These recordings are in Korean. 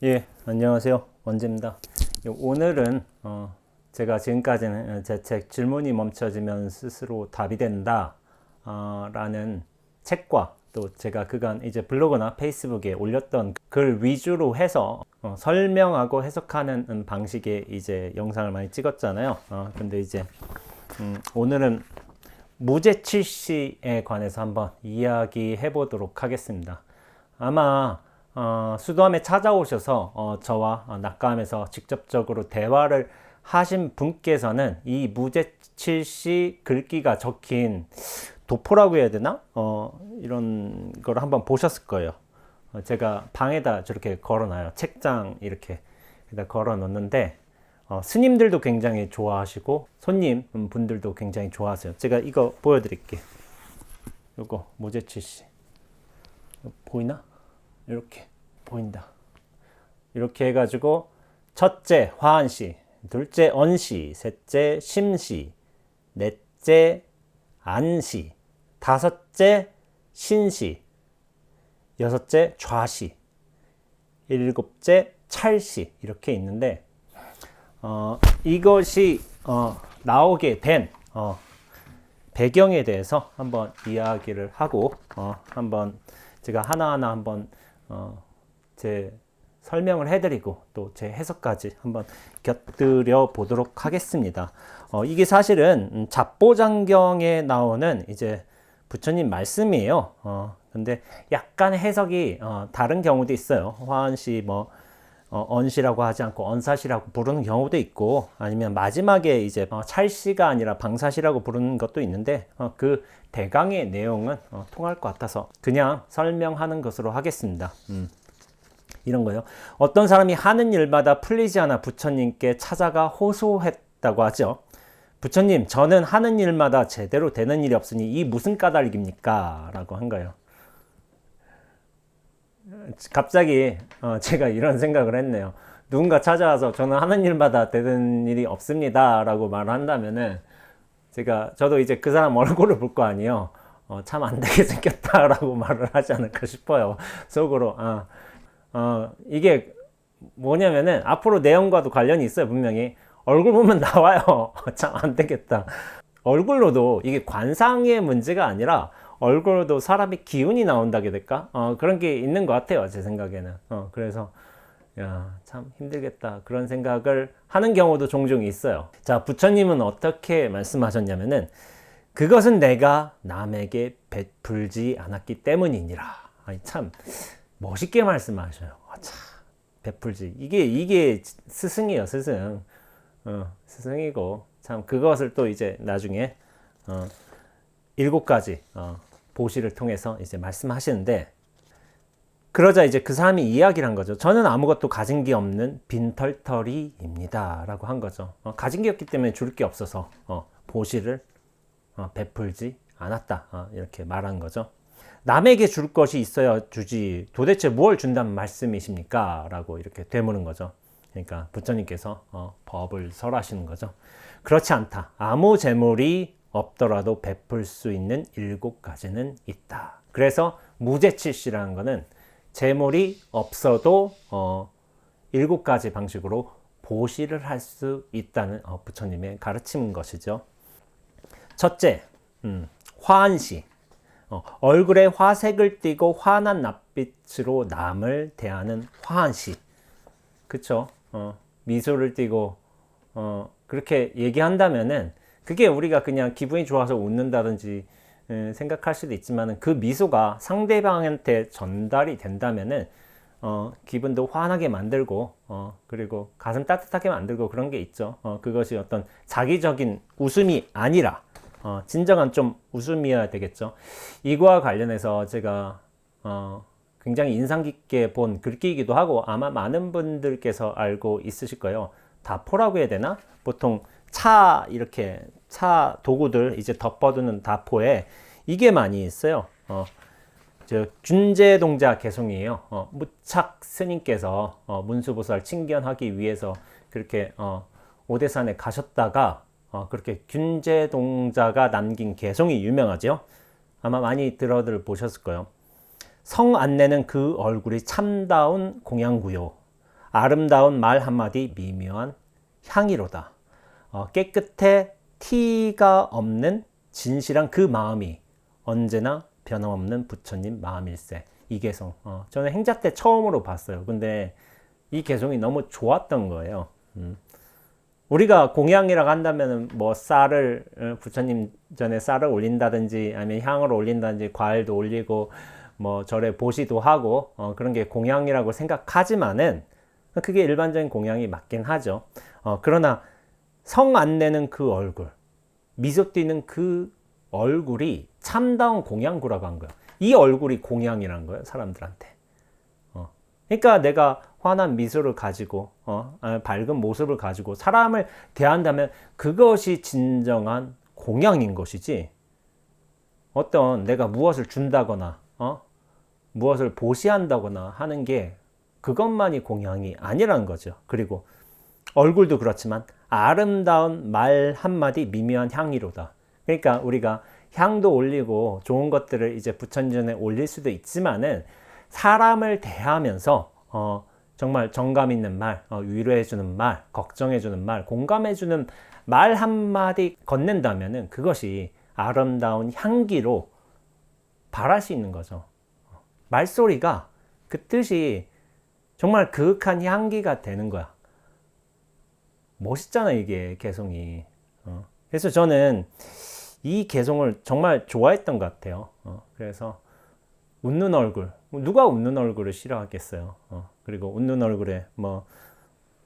예, 안녕하세요. 원재입니다. 오늘은 제가 지금까지는 제 책 질문이 멈춰지면 스스로 답이 된다 라는 책과 또 제가 그간 이제 블로그나 페이스북에 올렸던 글 위주로 해서 설명하고 해석하는 방식의 이제 영상을 많이 찍었잖아요. 근데 이제 오늘은 무죄칠시에 관해서 한번 이야기해 보도록 하겠습니다. 아마 수도함에 찾아오셔서 저와 낙감에서 직접적으로 대화를 하신 분께서는 이 무죄칠시 글귀가 적힌 도포라고 해야 되나? 이런 걸 한번 보셨을 거예요. 제가 방에다 저렇게 걸어놔요. 책장 이렇게 걸어 놓는데 스님들도 굉장히 좋아하시고 손님 분들도 굉장히 좋아하세요. 제가 이거 보여드릴게요. 이거 무죄칠시 보이나? 이렇게 보인다. 이렇게 해가지고 첫째 화한시, 둘째 언시, 셋째 심시, 넷째 안시, 다섯째 신시, 여섯째 좌시, 일곱째 찰시 이렇게 있는데 이것이 나오게 된 배경에 대해서 한번 이야기를 하고 한번 제가 하나하나 한번 제 설명을 해드리고 또 제 해석까지 한번 곁들여 보도록 하겠습니다. 이게 사실은 잡보장경에 나오는 이제 부처님 말씀이에요. 근데 약간 해석이 다른 경우도 있어요. 화한시 언시라고 하지 않고 언사시라고 부르는 경우도 있고 아니면 마지막에 이제 찰시가 아니라 방사시라고 부르는 것도 있는데 그 대강의 내용은 통할 것 같아서 그냥 설명하는 것으로 하겠습니다. 이런 거요. 어떤 사람이 하는 일마다 풀리지 않아 부처님께 찾아가 호소했다고 하죠. 부처님, 저는 하는 일마다 제대로 되는 일이 없으니 이 무슨 까닭입니까? 라고 한 거예요. 갑자기 제가 이런 생각을 했네요. 누군가 찾아와서 저는 하는 일마다 되는 일이 없습니다 라고 말을 한다면은 저도 이제 그 사람 얼굴을 볼 거 아니에요. 참 안 되게 생겼다 라고 말을 하지 않을까 싶어요. 속으로. 이게 뭐냐면은 앞으로 내용과도 관련이 있어요. 분명히 얼굴 보면 나와요. 참 안 되겠다. 얼굴로도 이게 관상의 문제가 아니라 얼굴도 사람이 기운이 나온다게 될까? 그런 게 있는 것 같아요. 제 생각에는. 그래서 야, 참 힘들겠다. 그런 생각을 하는 경우도 종종 있어요. 자, 부처님은 어떻게 말씀하셨냐면은 그것은 내가 남에게 베풀지 않았기 때문이니라. 아니, 참 멋있게 말씀하셔요. 참 베풀지. 이게 스승이에요, 스승. 스승이고 참 그것을 또 이제 나중에 7가지 보시를 통해서 이제 말씀하시는데 그러자 이제 그 사람이 이야기를 한 거죠. 저는 아무것도 가진 게 없는 빈털터리입니다 라고 한 거죠. 가진 게 없기 때문에 줄 게 없어서 보시를 베풀지 않았다 이렇게 말한 거죠. 남에게 줄 것이 있어야 주지 도대체 뭘 준다는 말씀이십니까? 라고 이렇게 되물은 거죠. 그러니까 부처님께서 법을 설하시는 거죠. 그렇지 않다. 아무 재물이 없더라도 베풀 수 있는 7가지는 있다. 그래서 무죄칠시라는 거는 재물이 없어도 7가지 방식으로 보시를 할 수 있다는 부처님의 가르침인 것이죠. 첫째, 화한시. 얼굴에 화색을 띠고 환한 낯빛으로 남을 대하는 화한시. 그쵸? 미소를 띠고 그렇게 얘기한다면은 그게 우리가 그냥 기분이 좋아서 웃는다든지 생각할 수도 있지만 그 미소가 상대방한테 전달이 된다면은 기분도 환하게 만들고 그리고 가슴 따뜻하게 만들고 그런 게 있죠. 그것이 어떤 자기적인 웃음이 아니라 진정한 좀 웃음이어야 되겠죠. 이거와 관련해서 제가 굉장히 인상 깊게 본 글귀이기도 하고 아마 많은 분들께서 알고 있으실 거예요. 다포라고 해야 되나? 보통 이렇게 차 도구들 이제 덮어두는 다포에 이게 많이 있어요. 균제동자 개송이에요. 무착 스님께서 문수보살 친견하기 위해서 그렇게 오대산에 가셨다가 그렇게 균제동자가 남긴 개송이 유명하죠. 아마 많이 들어들 보셨을 거예요. 성 안내는 그 얼굴이 참다운 공양구요. 아름다운 말 한마디 미묘한 향이로다. 깨끗해 티가 없는 진실한 그 마음이 언제나 변함없는 부처님 마음일세. 이 개성. 저는 행자 때 처음으로 봤어요. 근데 이 개성이 너무 좋았던 거예요. 우리가 공양이라고 한다면 뭐 쌀을 부처님 전에 쌀을 올린다든지 아니면 향을 올린다든지 과일도 올리고 뭐 절에 보시도 하고 그런 게 공양이라고 생각하지만은 그게 일반적인 공양이 맞긴 하죠. 그러나 성 안 내는 그 얼굴, 미소 띄는 그 얼굴이 참다운 공양구라고 한 거예요. 이 얼굴이 공양이란 거예요, 사람들한테. 그러니까 내가 환한 미소를 가지고 밝은 모습을 가지고 사람을 대한다면 그것이 진정한 공양인 것이지, 어떤 내가 무엇을 준다거나 무엇을 보시한다거나 하는 게 그것만이 공양이 아니라는 거죠. 그리고 얼굴도 그렇지만 아름다운 말 한마디 미묘한 향이로다. 그러니까 우리가 향도 올리고 좋은 것들을 이제 부처님전에 올릴 수도 있지만은 사람을 대하면서 정말 정감 있는 말, 위로해주는 말, 걱정해주는 말, 공감해주는 말 한마디 건넨다면은 그것이 아름다운 향기로 발할 수 있는 거죠. 말소리가 그 뜻이 정말 그윽한 향기가 되는 거야. 멋있잖아, 이게 개성이. 그래서 저는 이 개성을 정말 좋아했던 것 같아요. 그래서 웃는 얼굴, 누가 웃는 얼굴을 싫어하겠어요. 그리고 웃는 얼굴에 뭐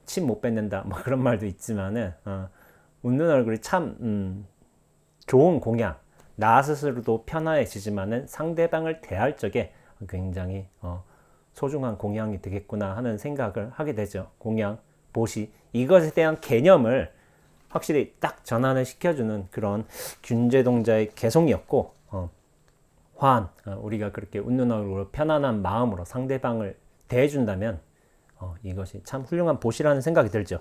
침 못 뱉는다 뭐 그런 말도 있지만은 웃는 얼굴이 참 좋은 공양, 나 스스로도 편안해지지만은 상대방을 대할 적에 굉장히 소중한 공양이 되겠구나 하는 생각을 하게 되죠. 공양, 보시, 이것에 대한 개념을 확실히 딱 전환을 시켜주는 그런 균제동자의 개성이었고, 우리가 그렇게 웃는 얼굴로 편안한 마음으로 상대방을 대해준다면 이것이 참 훌륭한 보시라는 생각이 들죠.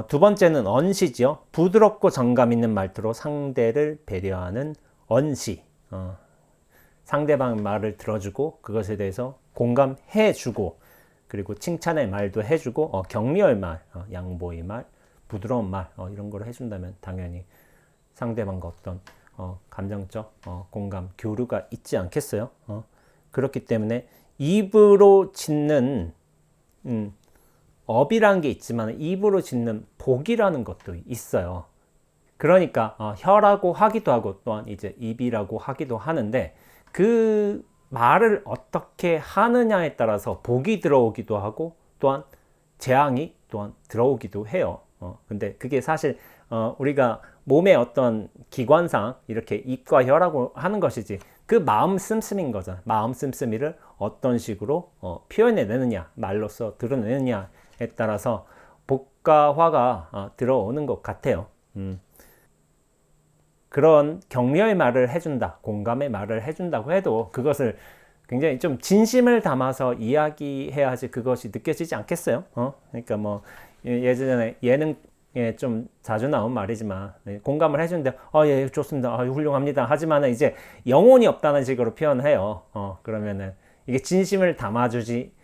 두 번째는 언시죠. 부드럽고 정감 있는 말투로 상대를 배려하는 언시. 상대방 말을 들어주고 그것에 대해서 공감해주고, 그리고 칭찬의 말도 해주고, 격려의 말, 양보의 말, 부드러운 말, 이런 걸 해준다면 당연히 상대방과 어떤 감정적 공감, 교류가 있지 않겠어요? 그렇기 때문에 입으로 짓는 업이라는 게 있지만 입으로 짓는 복이라는 것도 있어요. 그러니까 혀라고 하기도 하고 또한 이제 입이라고 하기도 하는데, 그 말을 어떻게 하느냐에 따라서 복이 들어오기도 하고 또한 재앙이 또한 들어오기도 해요. 근데 그게 사실 우리가 몸의 어떤 기관상 이렇게 입과 혀라고 하는 것이지, 그 마음 씀씀인 거잖아. 마음 씀씀이를 어떤 식으로 표현해내느냐, 말로써 드러내느냐에 따라서 복과 화가 들어오는 것 같아요. 그런 격려의 말을 해준다, 공감의 말을 해준다고 해도 그것을 굉장히 좀 진심을 담아서 이야기해야지 그것이 느껴지지 않겠어요? 그러니까 뭐 예전에 예능에 좀 자주 나온 말이지만, 공감을 해주는데 예, 좋습니다, 훌륭합니다 하지만 이제 영혼이 없다는 식으로 표현해요. 그러면은 이게 진심을 담아주지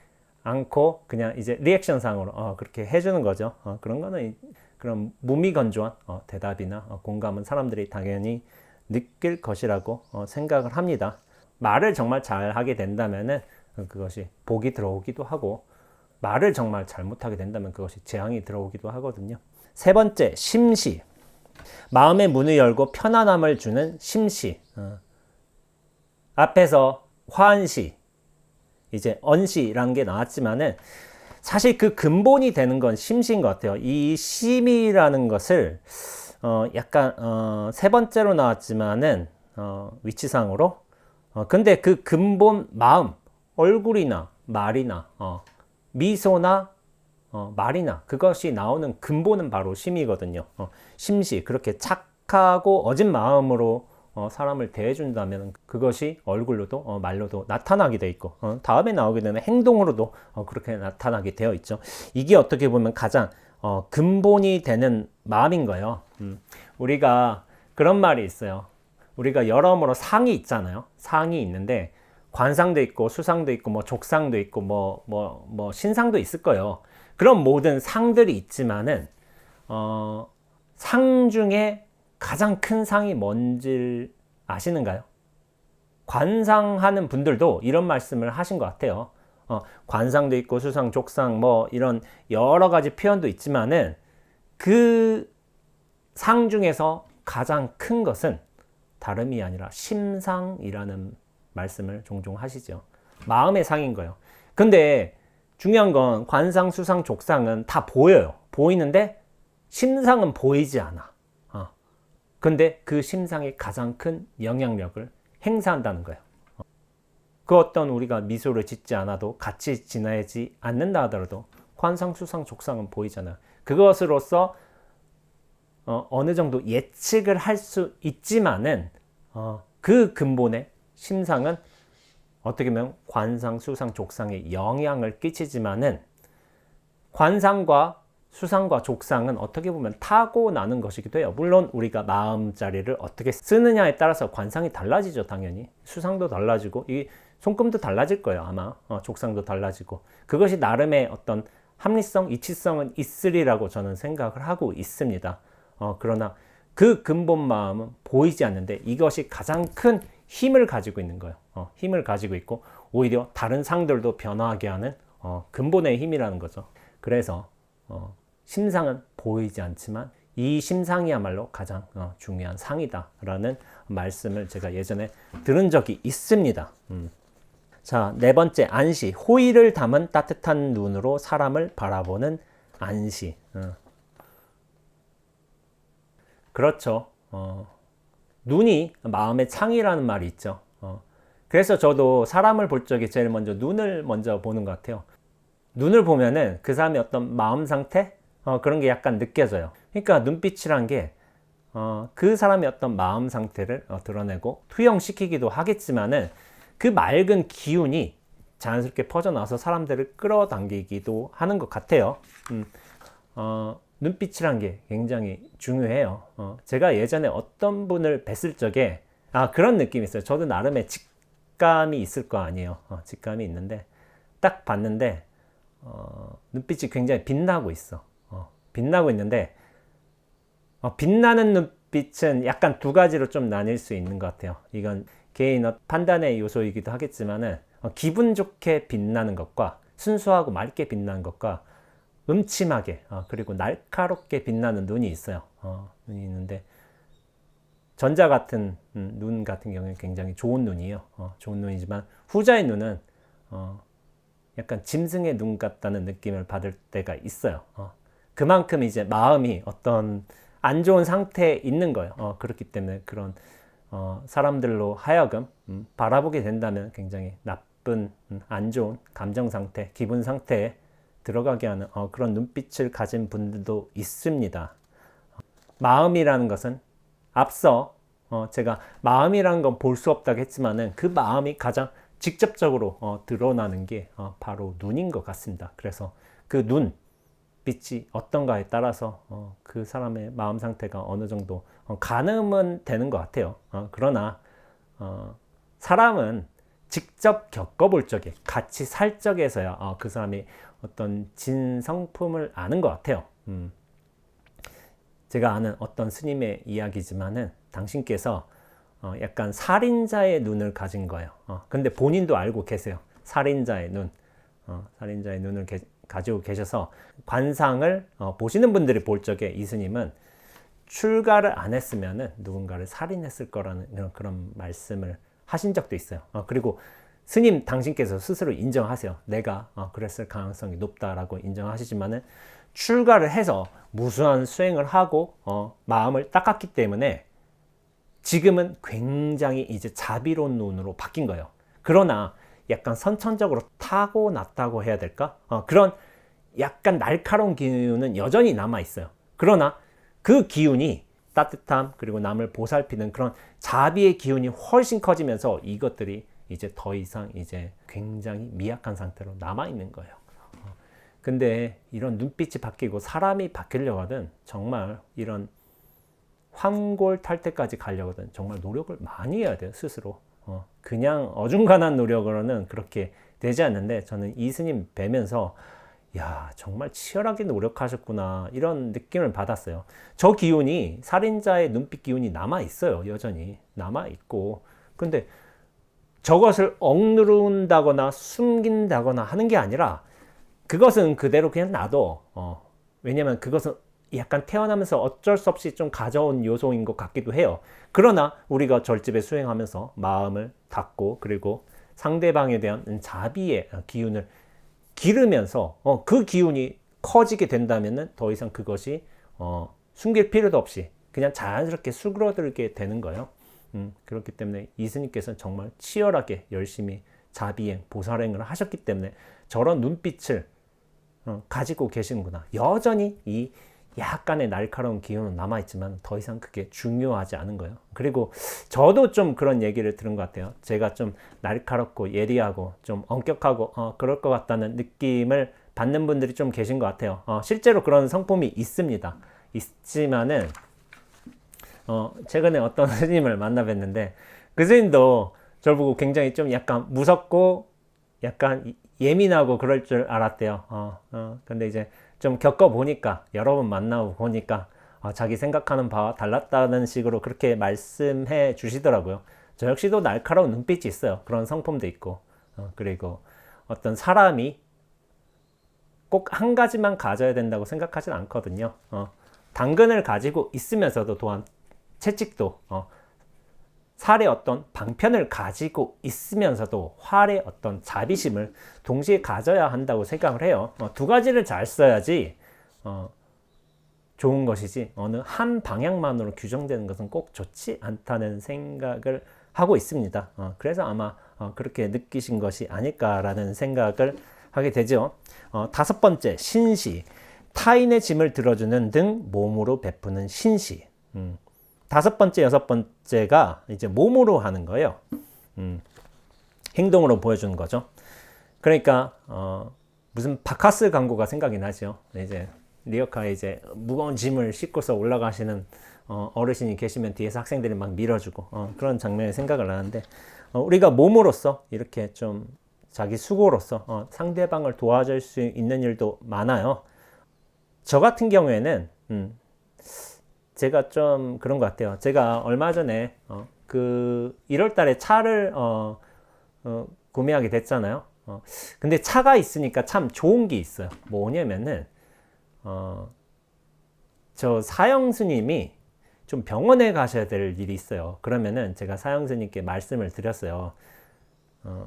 않고 그냥 이제 리액션상으로 그렇게 해주는 거죠. 그런 거는 그런 무미건조한 대답이나 공감은 사람들이 당연히 느낄 것이라고 생각을 합니다. 말을 정말 잘 하게 된다면은 그것이 복이 들어오기도 하고, 말을 정말 잘못하게 된다면 그것이 재앙이 들어오기도 하거든요. 세 번째, 심시. 마음의 문을 열고 편안함을 주는 심시. 앞에서 화한시, 이제 언시라는 게 나왔지만은 사실 그 근본이 되는 건 심시인 것 같아요. 이 심이라는 것을 약간 세 번째로 나왔지만은 위치상으로 근데 그 근본 마음, 얼굴이나 말이나 미소나 말이나 그것이 나오는 근본은 바로 심이거든요. 심시, 그렇게 착하고 어진 마음으로 사람을 대해준다면 그것이 얼굴로도 말로도 나타나게 돼 있고, 다음에 나오게 되는 행동으로도 그렇게 나타나게 되어 있죠. 이게 어떻게 보면 가장 근본이 되는 마음인 거예요. 우리가 그런 말이 있어요. 우리가 여러모로 상이 있잖아요. 상이 있는데 관상도 있고 수상도 있고 뭐 족상도 있고 뭐 신상도 있을 거예요. 그런 모든 상들이 있지만은 상 중에 가장 큰 상이 뭔지 아시는가요? 관상하는 분들도 이런 말씀을 하신 것 같아요. 관상도 있고 수상, 족상 뭐 이런 여러 가지 표현도 있지만은 그 상 중에서 가장 큰 것은 다름이 아니라 심상이라는 말씀을 종종 하시죠. 마음의 상인 거예요. 근데 중요한 건 관상, 수상, 족상은 다 보여요. 보이는데 심상은 보이지 않아. 근데 그 심상이 가장 큰 영향력을 행사한다는 거예요. 그 어떤 우리가 미소를 짓지 않아도 같이 지내지 않는다 하더라도 관상, 수상, 족상은 보이잖아요. 그것으로서 어느 정도 예측을 할 수 있지만은 그 근본의 심상은 어떻게 보면 관상, 수상, 족상에 영향을 끼치지만은 관상과 수상과 족상은 어떻게 보면 타고나는 것이기도 해요. 물론 우리가 마음자리를 어떻게 쓰느냐에 따라서 관상이 달라지죠. 당연히 수상도 달라지고 이 손금도 달라질 거예요. 아마 족상도 달라지고 그것이 나름의 어떤 합리성, 이치성은 있으리라고 저는 생각을 하고 있습니다. 그러나 그 근본 마음은 보이지 않는데 이것이 가장 큰 힘을 가지고 있는 거예요. 힘을 가지고 있고 오히려 다른 상들도 변화하게 하는 근본의 힘이라는 거죠. 그래서 심상은 보이지 않지만 이 심상이야말로 가장 중요한 상이다라는 말씀을 제가 예전에 들은 적이 있습니다. 자, 네 번째 안시. 호의를 담은 따뜻한 눈으로 사람을 바라보는 안시. 그렇죠. 눈이 마음의 창이라는 말이 있죠. 그래서 저도 사람을 볼 적에 제일 먼저 눈을 먼저 보는 것 같아요. 눈을 보면은 그 사람의 어떤 마음 상태? 그런 게 약간 느껴져요. 그러니까 눈빛이란 게 그 사람의 어떤 마음 상태를 드러내고 투영시키기도 하겠지만은 그 맑은 기운이 자연스럽게 퍼져나와서 사람들을 끌어당기기도 하는 것 같아요. 눈빛이란 게 굉장히 중요해요. 제가 예전에 어떤 분을 뵀을 적에 그런 느낌이 있어요. 저도 나름의 직감이 있을 거 아니에요. 직감이 있는데 딱 봤는데 눈빛이 굉장히 빛나고 있어. 빛나고 있는데 빛나는 눈빛은 약간 두 가지로 좀 나뉠 수 있는 것 같아요. 이건 개인 판단의 요소이기도 하겠지만은 기분 좋게 빛나는 것과 순수하고 맑게 빛나는 것과 음침하게 그리고 날카롭게 빛나는 눈이 있어요. 눈이 있는데 전자 같은 눈 같은 경우는 굉장히 좋은 눈이에요. 좋은 눈이지만 후자의 눈은 약간 짐승의 눈 같다는 느낌을 받을 때가 있어요. 그만큼 이제 마음이 어떤 안 좋은 상태에 있는 거예요. 그렇기 때문에 그런 사람들로 하여금 바라보게 된다면 굉장히 나쁜 안 좋은 감정 상태, 기분 상태에 들어가게 하는 그런 눈빛을 가진 분들도 있습니다. 마음이라는 것은 앞서 제가 마음이라는 건 볼 수 없다고 했지만은 그 마음이 가장 직접적으로 드러나는 게 바로 눈인 것 같습니다. 그래서 그 눈빛이 어떤가에 따라서 그 사람의 마음 상태가 어느 정도 가늠은 되는 것 같아요. 그러나 사람은 직접 겪어볼 적에 같이 살 적에서야 그 사람이 어떤 진성품을 아는 것 같아요. 제가 아는 어떤 스님의 이야기지만은 당신께서 약간 살인자의 눈을 가진 거예요. 근데 본인도 알고 계세요. 살인자의 눈, 살인자의 눈을 가지고 계셔서 관상을 보시는 분들이 볼 적에 이 스님은 출가를 안 했으면은 누군가를 살인했을 거라는 그런 말씀을 하신 적도 있어요. 그리고 스님 당신께서 스스로 인정하세요. 내가 그랬을 가능성이 높다라고 인정하시지만은 출가를 해서 무수한 수행을 하고 마음을 닦았기 때문에 지금은 굉장히 이제 자비로운 눈으로 바뀐 거예요. 그러나 약간 선천적으로 타고났다고 해야 될까? 그런 약간 날카로운 기운은 여전히 남아 있어요. 그러나 그 기운이 따뜻함 그리고 남을 보살피는 그런 자비의 기운이 훨씬 커지면서 이것들이 이제 더 이상 이제 굉장히 미약한 상태로 남아 있는 거예요. 근데 이런 눈빛이 바뀌고 사람이 바뀌려거든 정말 이런 환골 탈 때까지 가려거든 정말 노력을 많이 해야 돼요. 스스로 그냥 어중간한 노력으로는 그렇게 되지 않는데, 저는 이 스님 뵈면서 야, 정말 치열하게 노력하셨구나, 이런 느낌을 받았어요. 저 기운이, 살인자의 눈빛 기운이 남아 있어요. 여전히 남아 있고, 근데 저것을 억누른다거나 숨긴다거나 하는 게 아니라 그것은 그대로 그냥 놔둬. 왜냐면 그것은 약간 태어나면서 어쩔 수 없이 좀 가져온 요소인 것 같기도 해요. 그러나 우리가 절집에 수행하면서 마음을 닫고, 그리고 상대방에 대한 자비의 기운을 기르면서 그 기운이 커지게 된다면 더 이상 그것이 숨길 필요도 없이 그냥 자연스럽게 수그러들게 되는 거예요. 그렇기 때문에 이스님께서는 정말 치열하게 열심히 자비행, 보살행을 하셨기 때문에 저런 눈빛을 가지고 계시는구나. 여전히 이 약간의 날카로운 기운은 남아있지만 더 이상 그게 중요하지 않은 거예요. 그리고 저도 좀 그런 얘기를 들은 것 같아요. 제가 좀 날카롭고 예리하고 좀 엄격하고 그럴 것 같다는 느낌을 받는 분들이 좀 계신 것 같아요. 실제로 그런 성품이 있습니다. 있지만은 최근에 어떤 스님을 만나 뵀는데, 그 스님도 저를 보고 굉장히 좀 약간 무섭고 약간 예민하고 그럴 줄 알았대요. 근데 이제 좀 겪어보니까, 여러 번 만나고 보니까 자기 생각하는 바와 달랐다는 식으로 그렇게 말씀해 주시더라고요. 저 역시도 날카로운 눈빛이 있어요. 그런 성품도 있고, 그리고 어떤 사람이 꼭 한 가지만 가져야 된다고 생각하진 않거든요. 당근을 가지고 있으면서도 또한 채찍도, 살의 어떤 방편을 가지고 있으면서도 활의 어떤 자비심을 동시에 가져야 한다고 생각을 해요. 두 가지를 잘 써야지 좋은 것이지, 어느 한 방향만으로 규정되는 것은 꼭 좋지 않다는 생각을 하고 있습니다. 그래서 아마 그렇게 느끼신 것이 아닐까라는 생각을 하게 되죠. 다섯 번째, 신시. 타인의 짐을 들어주는 등 몸으로 베푸는 신시. 다섯 번째, 여섯 번째가 이제 몸으로 하는 거예요. 행동으로 보여주는 거죠. 그러니까 무슨 바카스 광고가 생각이 나죠. 이제 리어카에 이제 무거운 짐을 싣고서 올라가시는 어르신이 계시면 뒤에서 학생들이 막 밀어주고 그런 장면이 생각을 나는데, 우리가 몸으로서 이렇게 좀 자기 수고로서 상대방을 도와줄 수 있는 일도 많아요. 저 같은 경우에는 제가 좀 그런 것 같아요. 제가 얼마 전에 그 1월 달에 차를 구매하게 됐잖아요. 근데 차가 있으니까 참 좋은 게 있어요. 뭐냐면은 저 사형 스님이 좀 병원에 가셔야 될 일이 있어요. 그러면은 제가 사형 스님께 말씀을 드렸어요.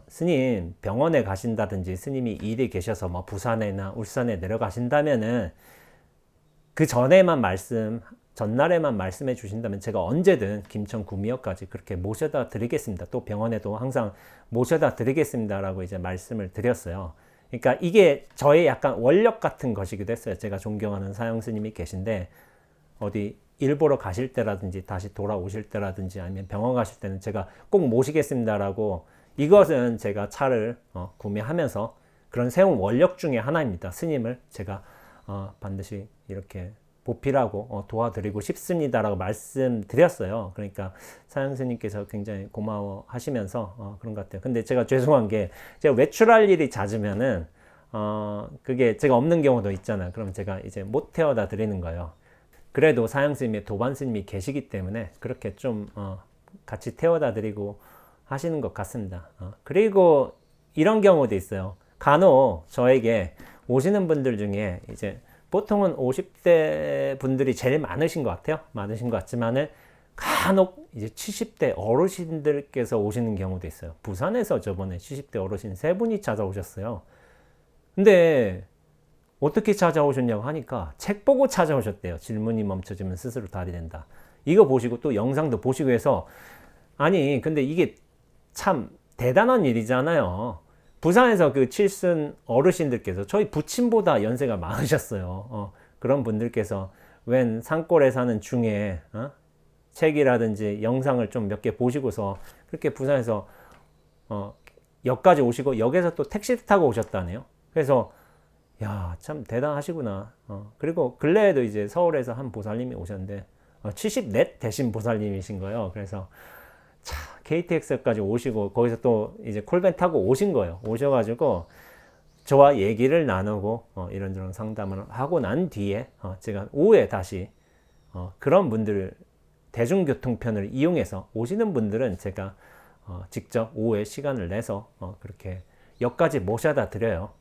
스님, 병원에 가신다든지 스님이 일이 계셔서 뭐 부산이나 울산에 내려가신다면은 그 전날에만 말씀해 주신다면 제가 언제든 김천 구미역까지 그렇게 모셔다 드리겠습니다. 또 병원에도 항상 모셔다 드리겠습니다라고 이제 말씀을 드렸어요. 그러니까 이게 저의 약간 원력 같은 것이기도 했어요. 제가 존경하는 사형 스님이 계신데, 어디 일 보러 가실 때라든지 다시 돌아오실 때라든지 아니면 병원 가실 때는 제가 꼭 모시겠습니다라고, 이것은 제가 차를 구매하면서 그런 세운 원력 중에 하나입니다. 스님을 제가 반드시 이렇게 보필하고 도와드리고 싶습니다라고 말씀드렸어요. 그러니까 사형 스님께서 굉장히 고마워 하시면서 그런 것 같아요. 근데 제가 죄송한 게, 제가 외출할 일이 잦으면은 그게 제가 없는 경우도 있잖아요. 그럼 제가 이제 못 태워다 드리는 거예요. 그래도 사형 스님의 도반 스님이 계시기 때문에 그렇게 좀 같이 태워다 드리고 하시는 것 같습니다. 그리고 이런 경우도 있어요. 간혹 저에게 오시는 분들 중에 이제 보통은 50대 분들이 제일 많으신 것 같아요. 많으신 것 같지만은 간혹 이제 70대 어르신들께서 오시는 경우도 있어요. 부산에서 저번에 70대 어르신 3분이 찾아오셨어요. 근데 어떻게 찾아오셨냐고 하니까 책 보고 찾아오셨대요. 질문이 멈춰지면 스스로 달이 된다. 이거 보시고 또 영상도 보시고 해서, 아니 근데 이게 참 대단한 일이잖아요. 부산에서 그 칠순 어르신들께서 저희 부친보다 연세가 많으셨어요. 그런 분들께서 웬 산골에 사는 중에 책이라든지 영상을 좀 몇 개 보시고서 그렇게 부산에서 역까지 오시고 역에서 또 택시 타고 오셨다네요. 그래서 야, 참 대단하시구나. 그리고 근래에도 이제 서울에서 한 보살님이 오셨는데 74 대신 보살님이신 거예요. 그래서 KTX까지 오시고 거기서 또 이제 콜밴 타고 오신 거예요. 오셔가지고 저와 얘기를 나누고 이런저런 상담을 하고 난 뒤에 제가 오후에 다시 그런 분들을 대중교통편을 이용해서 오시는 분들은 제가 직접 오후에 시간을 내서 그렇게 역까지 모셔다 드려요.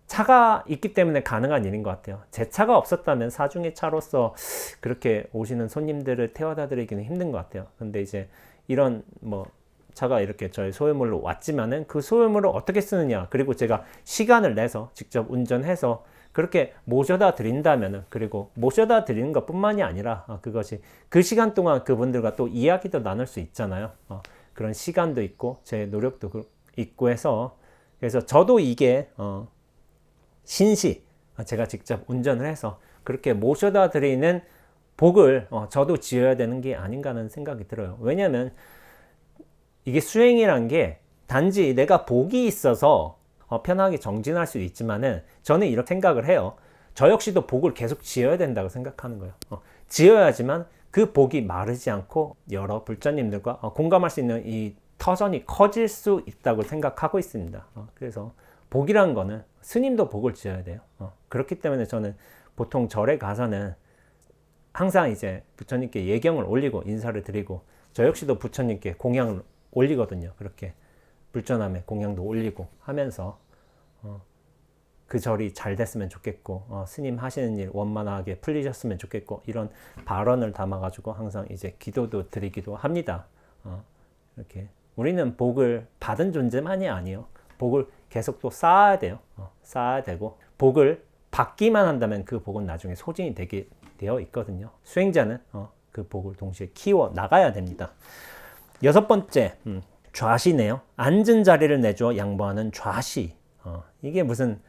차가 있기 때문에 가능한 일인 것 같아요. 제 차가 없었다면 사중의 차로서 그렇게 오시는 손님들을 태워다 드리기는 힘든 것 같아요. 근데 이제 이런 차가 이렇게 저희 소유물로 왔지만은 그 소유물을 어떻게 쓰느냐, 그리고 제가 시간을 내서 직접 운전해서 그렇게 모셔다 드린다면은, 그리고 모셔다 드리는 것 뿐만이 아니라 그것이 그 시간 동안 그분들과 또 이야기도 나눌 수 있잖아요. 그런 시간도 있고 제 노력도 있고 해서, 그래서 저도 이게 신시 제가 직접 운전을 해서 그렇게 모셔다 드리는 복을 저도 지어야 되는 게 아닌가 하는 생각이 들어요. 왜냐하면 이게 수행이란 게 단지 내가 복이 있어서 편하게 정진할 수도 있지만은, 저는 이렇게 생각을 해요. 저 역시도 복을 계속 지어야 된다고 생각하는 거예요. 지어야지만 그 복이 마르지 않고 여러 불자님들과 공감할 수 있는 이 터전이 커질 수 있다고 생각하고 있습니다. 그래서 복이라는 거는 스님도 복을 지어야 돼요. 그렇기 때문에 저는 보통 절에 가서는 항상 이제 부처님께 예경을 올리고 인사를 드리고, 저 역시도 부처님께 공양을 올리거든요. 그렇게 불전함에 공양도 올리고 하면서 그 절이 잘 됐으면 좋겠고, 스님 하시는 일 원만하게 풀리셨으면 좋겠고, 이런 발언을 담아가지고 항상 이제 기도도 드리기도 합니다. 이렇게 우리는 복을 받은 존재만이 아니에요. 복을 계속 또 쌓아야 돼요. 쌓아야 되고, 복을 받기만 한다면 그 복은 나중에 소진이 되게 되어 있거든요. 수행자는 그 복을 동시에 키워 나가야 됩니다. 6번째, 좌시네요. 앉은 자리를 내주어 양보하는 좌시. 이게 무슨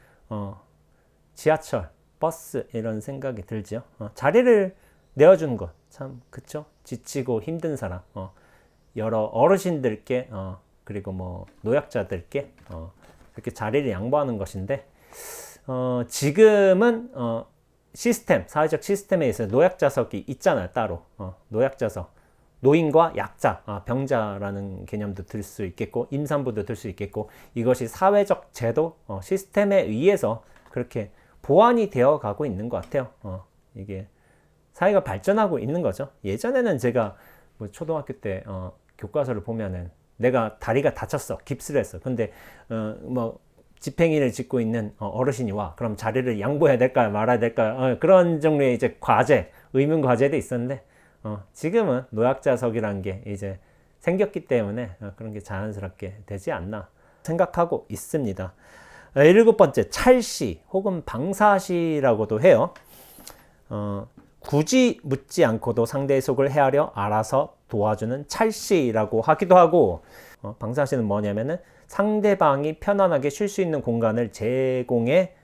지하철, 버스 이런 생각이 들죠. 자리를 내어주는 것, 참 그쵸? 지치고 힘든 사람, 여러 어르신들께 그리고 노약자들께 이렇게 자리를 양보하는 것인데, 지금은 시스템, 사회적 시스템에 있어서 노약자석이 있잖아요. 따로 노약자석, 노인과 약자, 병자라는 개념도 들 수 있겠고, 임산부도 들 수 있겠고, 이것이 사회적 제도, 시스템에 의해서 그렇게 보완이 되어 가고 있는 것 같아요. 이게 사회가 발전하고 있는 거죠. 예전에는 제가 초등학교 때 교과서를 보면은 내가 다리가 다쳤어, 깁스를 했어. 근데 집행일을 짓고 있는 어르신이 와. 그럼 자리를 양보해야 될까요, 말아야 될까요? 그런 종류의 이제 과제, 의문 과제도 있었는데, 지금은 노약자석이라는 게 이제 생겼기 때문에 그런 게 자연스럽게 되지 않나 생각하고 있습니다. 7번째, 찰시 혹은 방사시라고도 해요. 굳이 묻지 않고도 상대의 속을 헤아려 알아서 도와주는 찰시라고 하기도 하고, 방사시는 뭐냐면은 상대방이 편안하게 쉴 수 있는 공간을 제공해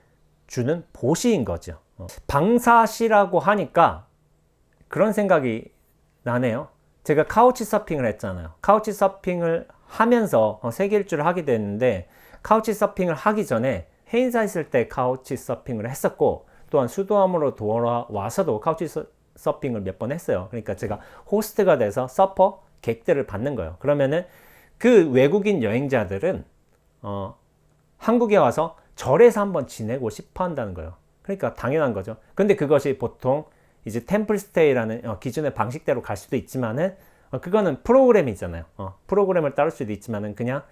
주는 보시인 거죠. 방사시라고 하니까 그런 생각이 나네요. 제가 카우치 서핑을 했잖아요. 카우치 서핑을 하면서 세계 일주를 하게 됐는데, 카우치 서핑을 하기 전에 해인사 있을 때 카우치 서핑을 했었고, 또한 수도함으로 돌아와서도 카우치 서핑을 몇 번 했어요. 그러니까 제가 호스트가 돼서 서퍼 객들을 받는 거예요. 그러면은 그 외국인 여행자들은 한국에 와서 절에서 한번 지내고 싶어 한다는 거예요. 그러니까 당연한 거죠. 근데 그것이 보통 이제 템플스테이라는 기존의 방식대로 갈 수도 있지만은, 그거는 프로그램이잖아요. 프로그램을 따를 수도 있지만은 그냥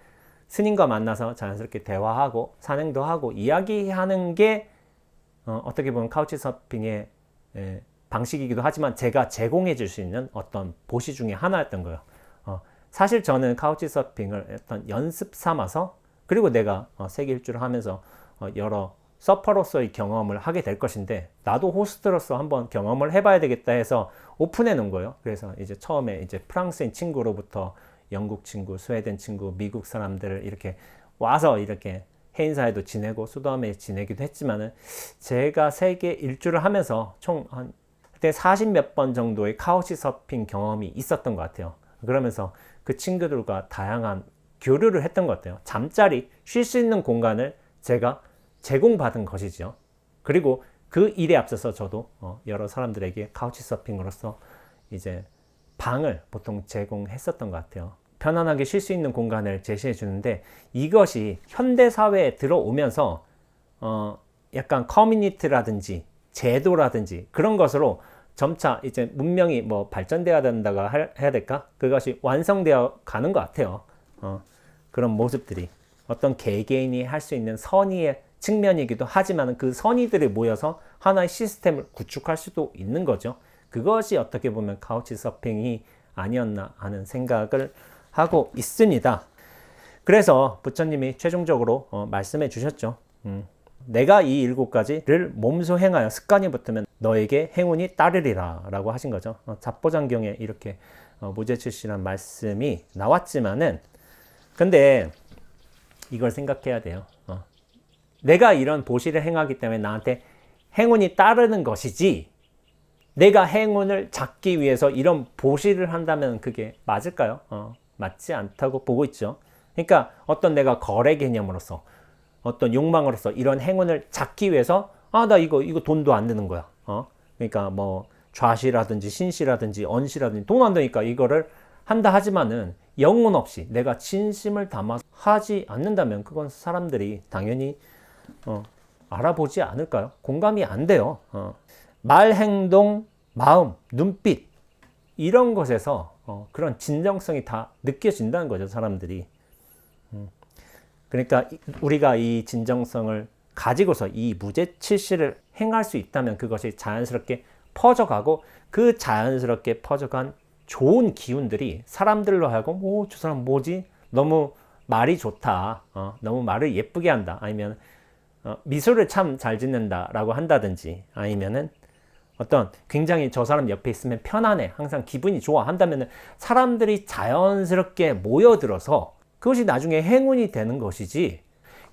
스님과 만나서 자연스럽게 대화하고 산행도 하고 이야기하는 게 어떻게 보면 카우치 서핑의 방식이기도 하지만, 제가 제공해 줄 수 있는 어떤 보시 중에 하나였던 거예요. 사실 저는 카우치 서핑을 어떤 연습 삼아서, 그리고 내가 세계 일주를 하면서 여러 서퍼로서의 경험을 하게 될 것인데, 나도 호스트로서 한번 경험을 해봐야 되겠다 해서 오픈해 놓은 거예요. 그래서 이제 처음에 이제 프랑스인 친구로부터 영국 친구, 스웨덴 친구, 미국 사람들을 이렇게 와서 이렇게 해인사에도 지내고 수도함에 지내기도 했지만은, 제가 세계 일주를 하면서 총 한 그때 40몇 번 정도의 카우치 서핑 경험이 있었던 것 같아요. 그러면서 그 친구들과 다양한 교류를 했던 것 같아요. 잠자리, 쉴 수 있는 공간을 제가 제공받은 것이죠. 그리고 그 일에 앞서서 저도 여러 사람들에게 카우치 서핑으로서 이제 방을 보통 제공했었던 것 같아요. 편안하게 쉴 수 있는 공간을 제시해 주는데, 이것이 현대 사회에 들어오면서 약간 커뮤니티라든지 제도라든지 그런 것으로 점차 이제 문명이 뭐 발전되어야 된다고 해야 될까? 그것이 완성되어 가는 것 같아요. 그런 모습들이 어떤 개개인이 할 수 있는 선의의 측면이기도 하지만, 그 선의들이 모여서 하나의 시스템을 구축할 수도 있는 거죠. 그것이 어떻게 보면 카우치 서핑이 아니었나 하는 생각을 하고 있습니다. 그래서 부처님이 최종적으로 말씀해 주셨죠. 내가 이 7가지를 몸소 행하여 습관이 붙으면 너에게 행운이 따르리라 라고 하신 거죠. 잡보장경에 이렇게 무제칠시란 말씀이 나왔지만은, 근데 이걸 생각해야 돼요. 내가 이런 보시를 행하기 때문에 나한테 행운이 따르는 것이지, 내가 행운을 잡기 위해서 이런 보시를 한다면 그게 맞을까요? 맞지 않다고 보고 있죠. 그러니까 어떤 내가 거래 개념으로서, 어떤 욕망으로서 이런 행운을 잡기 위해서 나 이거 돈도 안 드는 거야. 그러니까 뭐 좌시라든지 신시라든지 언시라든지 돈 안 드니까 이거를 한다 하지만은 영혼 없이 내가 진심을 담아서 하지 않는다면 그건 사람들이 당연히 알아보지 않을까요? 공감이 안 돼요. 말, 행동, 마음, 눈빛 이런 것에서 그런 진정성이 다 느껴진다는 거죠, 사람들이. 그러니까 우리가 이 진정성을 가지고서 이 무제칠시를 행할 수 있다면 그것이 자연스럽게 퍼져가고, 그 자연스럽게 퍼져간 좋은 기운들이 사람들로 하여금 저 사람 뭐지? 너무 말이 좋다. 너무 말을 예쁘게 한다. 아니면 미소를 참 잘 짓는다 라고 한다든지, 아니면은 어떤 굉장히 저 사람 옆에 있으면 편안해, 항상 기분이 좋아 한다면 사람들이 자연스럽게 모여들어서 그것이 나중에 행운이 되는 것이지,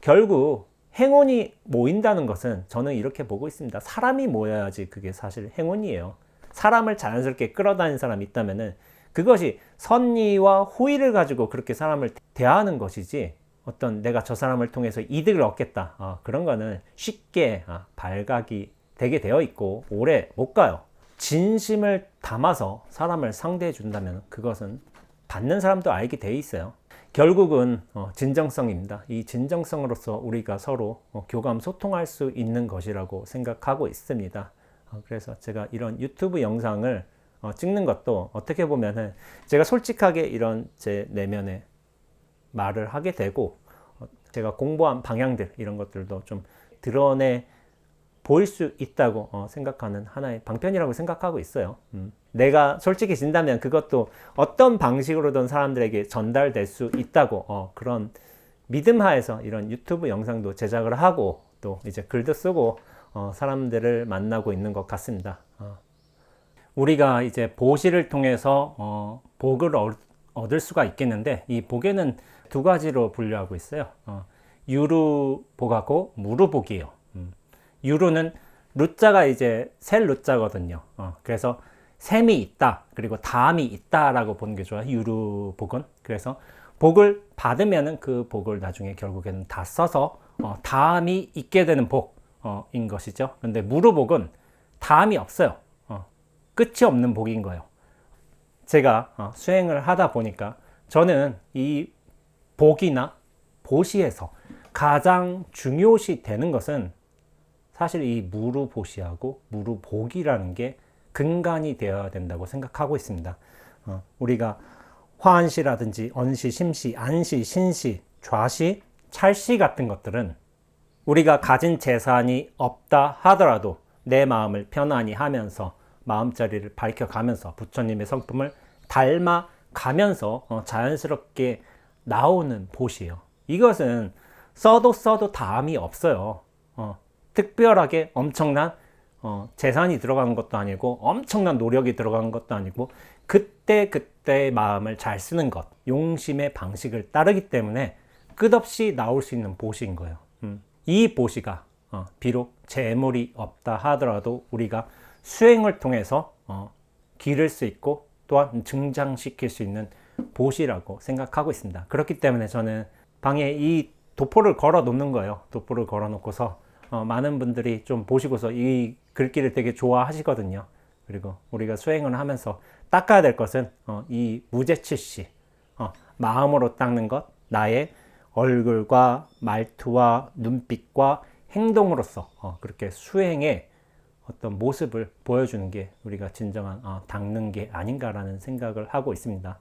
결국 행운이 모인다는 것은 저는 이렇게 보고 있습니다. 사람이 모여야지 그게 사실 행운이에요. 사람을 자연스럽게 끌어다니는 사람이 있다면 그것이 선의와 호의를 가지고 그렇게 사람을 대하는 것이지, 어떤 내가 저 사람을 통해서 이득을 얻겠다, 그런 거는 쉽게 발각이 되게 되어 있고 오래 못 가요. 진심을 담아서 사람을 상대해 준다면 그것은 받는 사람도 알게 돼 있어요. 결국은 진정성입니다. 이 진정성으로서 우리가 서로 교감 소통할 수 있는 것이라고 생각하고 있습니다. 그래서 제가 이런 유튜브 영상을 찍는 것도 어떻게 보면은 제가 솔직하게 이런 제 내면의 말을 하게 되고, 제가 공부한 방향들 이런 것들도 좀 드러내 보일 수 있다고 생각하는 하나의 방편이라고 생각하고 있어요. 내가 솔직해진다면 그것도 어떤 방식으로든 사람들에게 전달될 수 있다고 그런 믿음 하에서 이런 유튜브 영상도 제작을 하고, 또 이제 글도 쓰고 사람들을 만나고 있는 것 같습니다. 우리가 이제 보시를 통해서 복을 얻을 수가 있겠는데, 이 복에는 2가지로 분류하고 있어요. 유루복하고 무루복이에요. 유루는 루자가 이제 셀 루자거든요. 그래서 셈이 있다, 그리고 다음이 있다라고 보는 게 좋아요, 유루복은. 그래서 복을 받으면은 그 복을 나중에 결국에는 다 써서 다음이 있게 되는 복인 것이죠. 근데 무루복은 다음이 없어요. 끝이 없는 복인 거예요. 제가 수행을 하다 보니까 저는 이 복이나 보시에서 가장 중요시 되는 것은 사실 이 무루보시하고 무루복이라는 게 근간이 되어야 된다고 생각하고 있습니다. 우리가 화한시라든지 언시, 심시, 안시, 신시, 좌시, 찰시 같은 것들은 우리가 가진 재산이 없다 하더라도 내 마음을 편안히 하면서 마음자리를 밝혀가면서 부처님의 성품을 닮아가면서 자연스럽게 나오는 보시예요. 이것은 써도 다음이 없어요. 특별하게 엄청난 재산이 들어간 것도 아니고 엄청난 노력이 들어간 것도 아니고 그때그때의 마음을 잘 쓰는 것, 용심의 방식을 따르기 때문에 끝없이 나올 수 있는 보시인 거예요. 이 보시가 비록 재물이 없다 하더라도 우리가 수행을 통해서 기를 수 있고 또한 증장시킬 수 있는 보시라고 생각하고 있습니다. 그렇기 때문에 저는 방에 이 도포를 걸어 놓는 거예요. 도포를 걸어 놓고서 많은 분들이 좀 보시고서 이 글귀를 되게 좋아하시거든요. 그리고 우리가 수행을 하면서 닦아야 될 것은 이 무죄칠시, 마음으로 닦는 것, 나의 얼굴과 말투와 눈빛과 행동으로서 그렇게 수행의 어떤 모습을 보여주는 게 우리가 진정한 닦는 게 아닌가라는 생각을 하고 있습니다.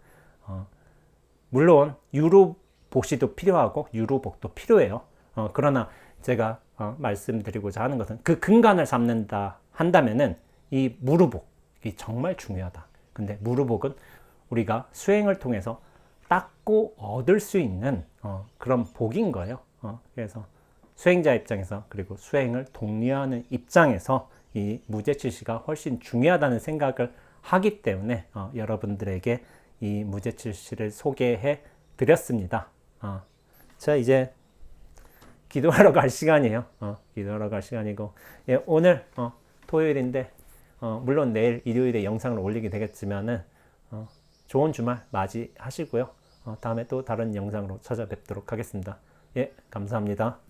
물론 유루복시도 필요하고 유루복도 필요해요. 그러나 제가 말씀드리고자 하는 것은 그 근간을 삼는다 한다면은 이 무루복이 정말 중요하다. 근데 무루복은 우리가 수행을 통해서 닦고 얻을 수 있는 그런 복인 거예요. 그래서 수행자 입장에서 그리고 수행을 독려하는 입장에서 이 무죄칠시가 훨씬 중요하다는 생각을 하기 때문에 여러분들에게 이 무죄칠시를 소개해 드렸습니다. 자, 이제 기도하러 갈 시간이에요. 기도하러 갈 시간이고, 예, 오늘 토요일인데 물론 내일 일요일에 영상을 올리게 되겠지만은 좋은 주말 맞이하시고요. 다음에 또 다른 영상으로 찾아뵙도록 하겠습니다. 예, 감사합니다.